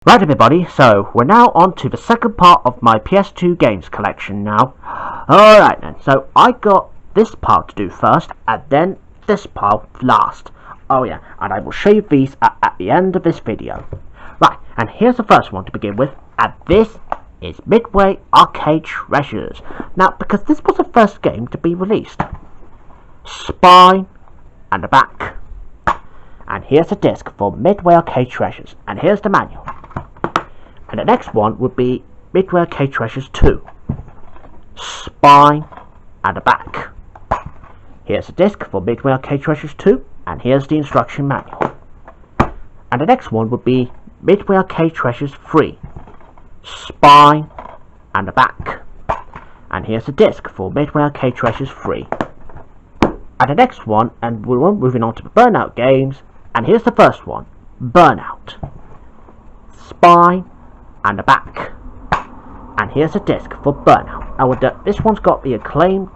Right everybody, so we're now on to the second part of my PS2 Games Collection now. Alright then, so I got this part to do first, and then this part last. Oh yeah, and I will show you these at the end of this video. Right, and here's the first one to begin with, and this is Midway Arcade Treasures. Now, because this was the first game to be released. Spine and the back. And here's the disc for Midway Arcade Treasures, and here's the manual. And the next one would be Midway Arcade Treasures 2. Spine and the back. Here's the disc for Midway Arcade Treasures 2, and here's the instruction manual. And the next one would be Midway Arcade Treasures 3. Spine and the back. And here's the disc for Midway Arcade Treasures 3. And the next one, and we're moving on to the Burnout games, and here's the first one, Burnout. Spine and the back. And here's a disc for Burnout. This one's got the acclaimed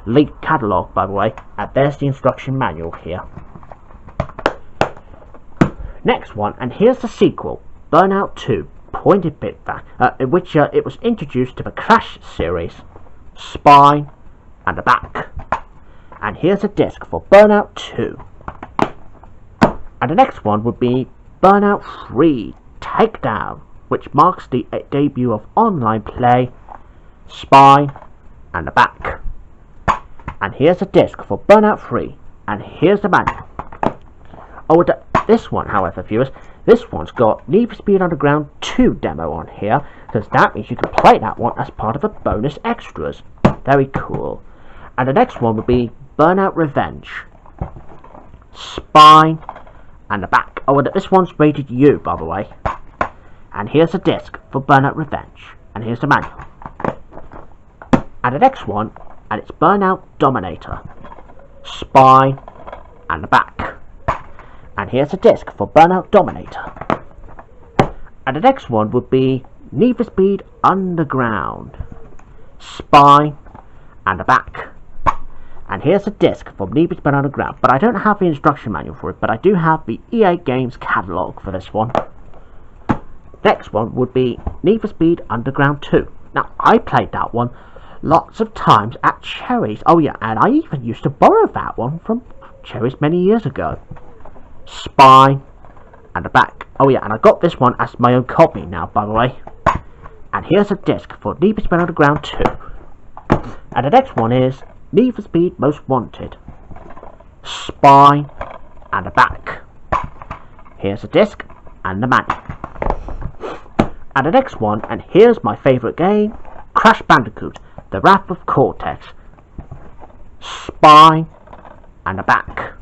leaked catalogue, by the way, and there's the instruction manual here. Next one, and here's the sequel, Burnout 2, Pointed Bit Back, in which it was introduced to the Crash series, Spine and the back. And here's a disc for Burnout 2. And the next one would be Burnout 3, Takedown, which marks the debut of online play, Spine and the back. And here's a disc for Burnout 3, and here's the manual. Oh, this one, however, viewers, this one's got Need for Speed Underground 2 demo on here, because that means you can play that one as part of the bonus extras. Very cool. And the next one would be Burnout Revenge, Spine and the back. Oh, and this one's rated U, by the way. And here's a disc for Burnout Revenge, and here's the manual. And the next one, and it's Burnout Dominator, Spine and the back. And here's a disc for Burnout Dominator. And the next one would be Need for Speed Underground, Spine and the back. And here's a disc for Need for Speed Underground, but I don't have the instruction manual for it, but I do have the EA Games catalogue for this one. Next one would be Need for Speed Underground 2. Now, I played that one lots of times at Cherry's. Oh yeah, and I even used to borrow that one from Cherry's many years ago. Spine and the back. Oh yeah, and I got this one as my own copy now, by the way. And here's a disc for Need for Speed Underground 2. And the next one is Need for Speed Most Wanted, Spine and the back. Here's a disc and the manual. And the next one, and here's my favourite game, Crash Bandicoot, The Wrath of Cortex, Spine and the back.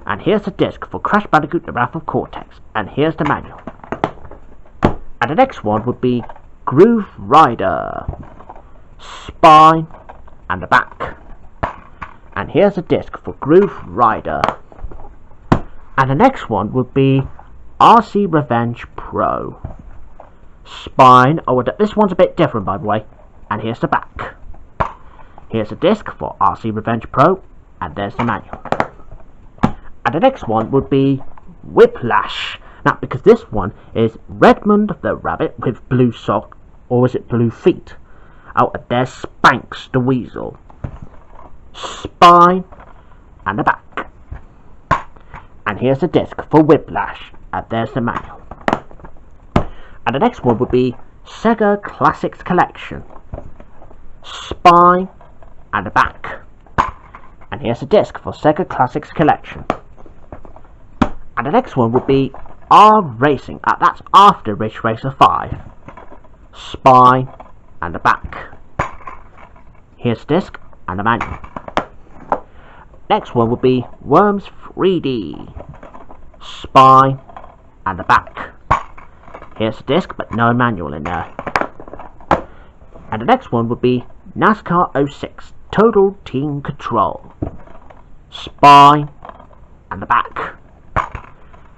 And here's the disc for Crash Bandicoot, The Wrath of Cortex, and here's the manual. And the next one would be Groove Rider, Spine and the back. And here's a disc for Groove Rider. And the next one would be RC Revenge Pro, Spine. Oh, this one's a bit different, by the way. And here's the back. Here's a disc for RC Revenge Pro, and there's the manual. And the next one would be Whiplash. Now, because this one is Redmond the Rabbit with blue sock, or is it blue feet? Oh, and there's Spanks the Weasel, Spine and the back. And here's the disc for Whiplash, and there's the manual. And the next one would be Sega Classics Collection, Spine and the back. And here's a disc for Sega Classics Collection. And the next one would be R Racing, that's after Ridge Racer 5, Spine and the back. Here's the disc and the manual. Next one would be Worms 3D, Spine and the back. Here's the disc, but no manual in there. And the next one would be NASCAR 06, Total Team Control, Spine and the back.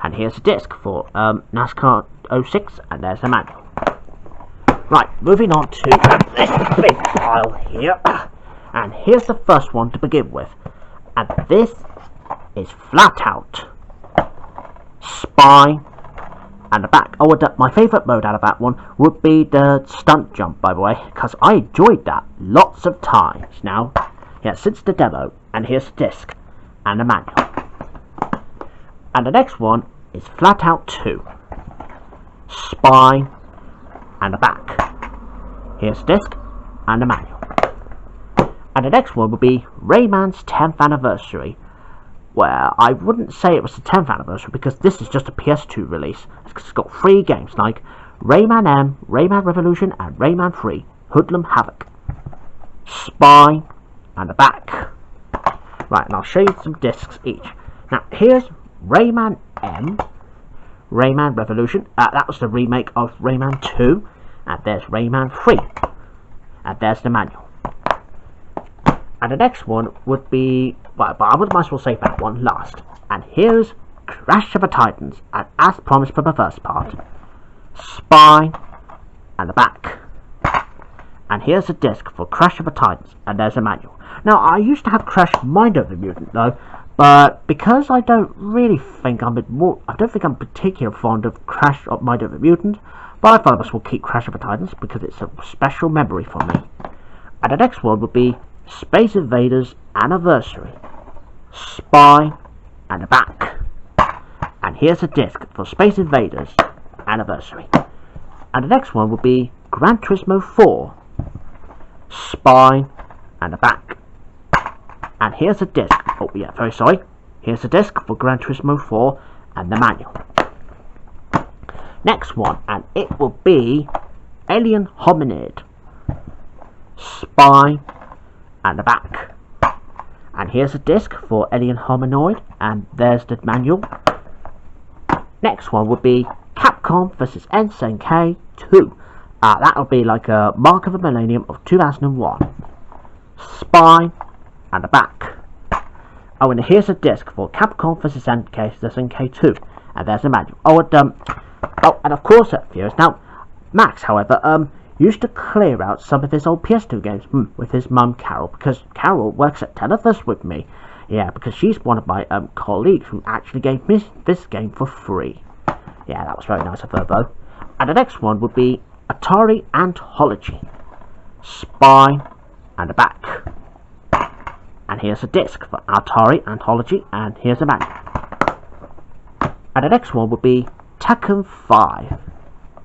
And here's the disc for NASCAR 06, and there's the manual. Right, moving on to this big pile here. And here's the first one to begin with. And this is Flat Out, Spine and the back. Oh, my favourite mode out of that one would be the stunt jump, by the way, because I enjoyed that lots of times. Now, yeah, since the demo, and here's the disc and the manual. And the next one is Flat Out 2, spine and the back. Here's the disc and the manual. And the next one would be Rayman's 10th anniversary. Well, I wouldn't say it was the 10th anniversary because this is just a PS2 release. It's got 3 games like Rayman M, Rayman Revolution, and Rayman 3, Hoodlum Havoc. Spine and the back. Right, and I'll show you some discs each. Now, here's Rayman M, Rayman Revolution. That was the remake of Rayman 2. And there's Rayman 3. And there's the manual. And the next one would be, well, but I might as well save that one last. And here's Crash of the Titans, and as promised for the first part, spine and the back. And here's a disc for Crash of the Titans, and there's a manual. Now, I used to have Crash Mind Over Mutant though, but because I don't think I'm particularly fond of Crash of Mind Over Mutant, but I thought I must well keep Crash of the Titans because it's a special memory for me. And the next one would be Space Invaders Anniversary, spine and the back. And here's a disc for Space Invaders Anniversary. And the next one will be Gran Turismo 4, spine and the back. And here's a disc, oh yeah, very sorry, here's a disc for Gran Turismo 4 and the manual. Next one, and it will be Alien Hominid, spine and the back. And here's a disc for Alien Hominoid, and there's the manual. Next one would be Capcom vs SNK 2. That'll be like a Mark of the Millennium of 2001. Spine and the back. Oh, and here's a disc for Capcom vs SNK 2, and there's the manual. Oh, and of course, now Max, however, used to clear out some of his old PS2 games with his mum Carol, because Carol works at Telethos with me. Yeah, because she's one of my colleagues who actually gave me this game for free. Yeah, that was very nice of her though. And the next one would be Atari Anthology, spine and the back. And here's a disc for Atari Anthology, and here's a manual. And the next one would be Tekken 5,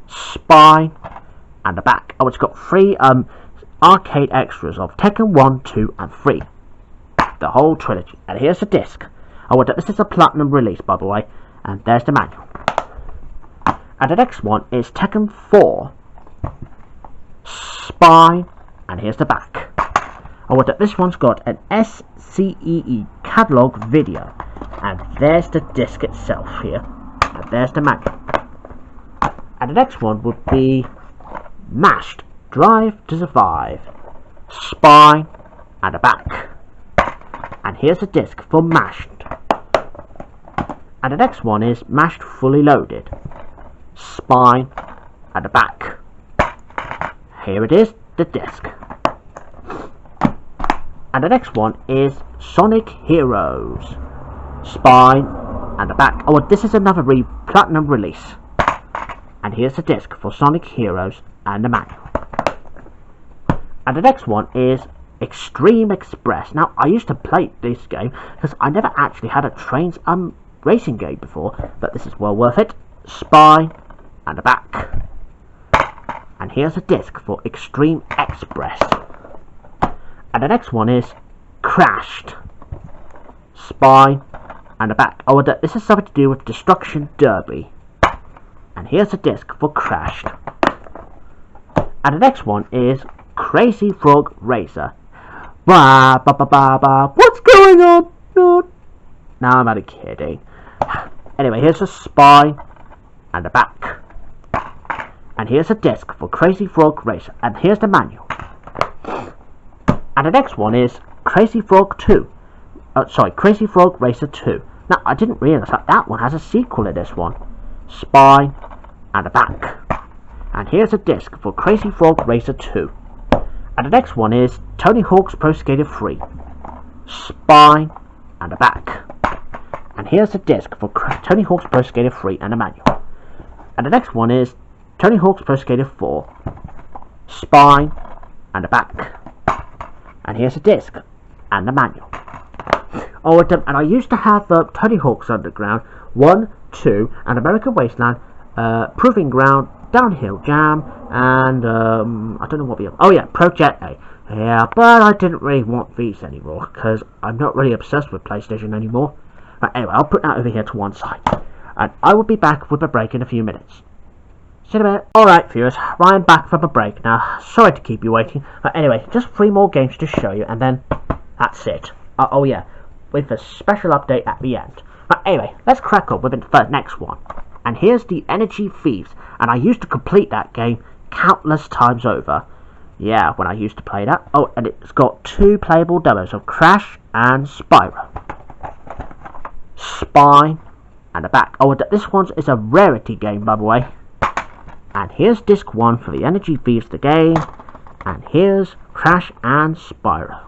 spine and the back. Oh, it's got 3 arcade extras of Tekken 1, 2 and 3. The whole trilogy. And here's the disc. Oh, this is a platinum release, by the way. And there's the manual. And the next one is Tekken 4, spine, and here's the back. Oh, this one's got an SCEE catalog video. And there's the disc itself here. And there's the manual. And the next one would be Mashed Drive to Survive, spine and the back. And here's a disc for Mashed. And the next one is Mashed Fully Loaded, spine and the back. Here it is, the disc. And the next one is Sonic Heroes, spine and the back. Oh, this is another platinum release. And here's the disc for Sonic Heroes and the manual. And the next one is Extreme Express. Now, I used to play this game because I never actually had a trains racing game before, but this is well worth it. Spine and the back. And here's a disc for Extreme Express. And the next one is Crashed, spine and the back. Oh, this is something to do with Destruction Derby. And here's a disc for Crashed. And the next one is Crazy Frog Racer. What's going on? No, I'm only kidding. Anyway, here's a spine and the back. And here's a disc for Crazy Frog Racer. And here's the manual. And the next one is Crazy Frog 2. Crazy Frog Racer 2. Now, I didn't realise that one has a sequel in this one. Spine and the back. And here's a disc for Crazy Frog Racer 2. And the next one is Tony Hawk's Pro Skater 3, spine and the back. And here's a disc for Tony Hawk's Pro Skater 3 and a manual. And the next one is Tony Hawk's Pro Skater 4, spine and a back. And here's a disc and the manual. Oh, and I used to have Tony Hawk's Underground 1, 2, and American Wasteland, Proving Ground, Downhill Jam, and I don't know what the other. Oh yeah, Project A. Yeah, but I didn't really want these anymore because I'm not really obsessed with PlayStation anymore. Right, anyway, I'll put that over here to one side, and I will be back with a break in a few minutes. See you in a minute. Alright viewers, Ryan back from a break now. Sorry to keep you waiting. Anyway, just 3 more games to show you, and then that's it. Oh yeah, with a special update at the end. Anyway, let's crack on with the next one. And here's the Energy Thieves, and I used to complete that game countless times over. Yeah, when I used to play that. Oh, and it's got 2 playable demos of Crash and Spyro. Spine and a back. Oh, this one is a rarity game, by the way. And here's disc 1 for the Energy Thieves the game. And here's Crash and Spyro.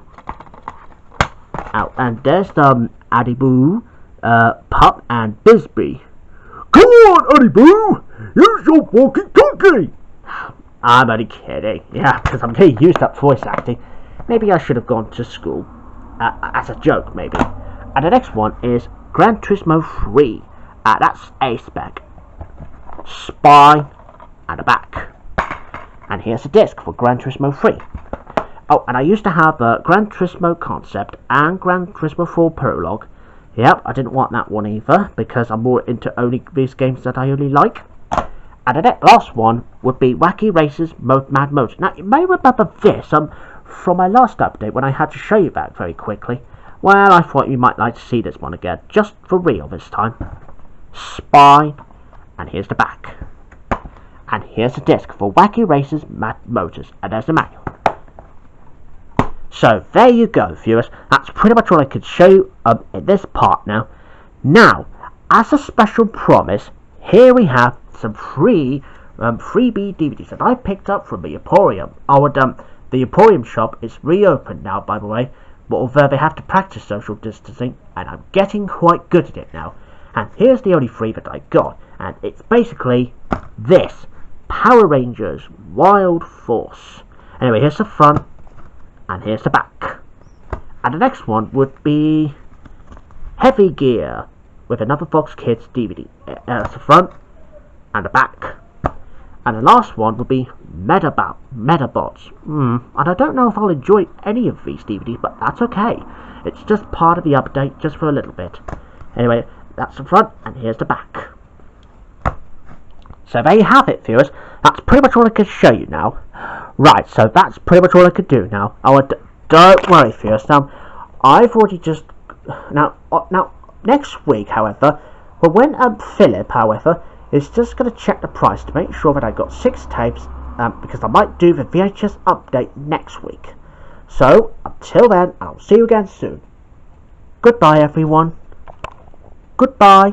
Oh, and there's the Adiboo, Pup and Bisbee. Come on, Adiboo! Use your walkie-talkie! I'm only kidding. Yeah, because I'm getting used to voice acting. Maybe I should have gone to school. As a joke, maybe. And the next one is Gran Turismo 3. That's A spec. Spine and a back. And here's a disc for Gran Turismo 3. Oh, and I used to have Gran Turismo Concept and Gran Turismo 4 Prologue. Yep, I didn't want that one either, because I'm more into only these games that I only like. And the last one would be Wacky Racers Mad Motor. Now, you may remember this from my last update when I had to show you that very quickly. Well, I thought you might like to see this one again, just for real this time. Spine, and here's the back. And here's a disc for Wacky Racers Mad Motors, and there's the manual. So there you go, viewers. That's pretty much all I could show you in this part now. Now, as a special promise, here we have some free freebie DVDs that I picked up from the Emporium. The Emporium shop is reopened now, by the way, but although they have to practice social distancing, and I'm getting quite good at it now. And here's the only 3 that I got, and it's basically this: Power Rangers Wild Force. Anyway, here's the front. And here's the back. And the next one would be Heavy Gear with another Fox Kids DVD. That's the front and the back. And the last one would be Metabots. And I don't know if I'll enjoy any of these DVDs, but that's okay. It's just part of the update, just for a little bit. Anyway, that's the front and here's the back. So there you have it, viewers. That's pretty much all I could show you now. Right, so that's pretty much all I could do now. Don't worry, viewers. I've already just now next week, however, well, when Philip, however, is just going to check the price to make sure that I got 6 tapes, because I might do the VHS update next week. So until then, I'll see you again soon. Goodbye, everyone. Goodbye.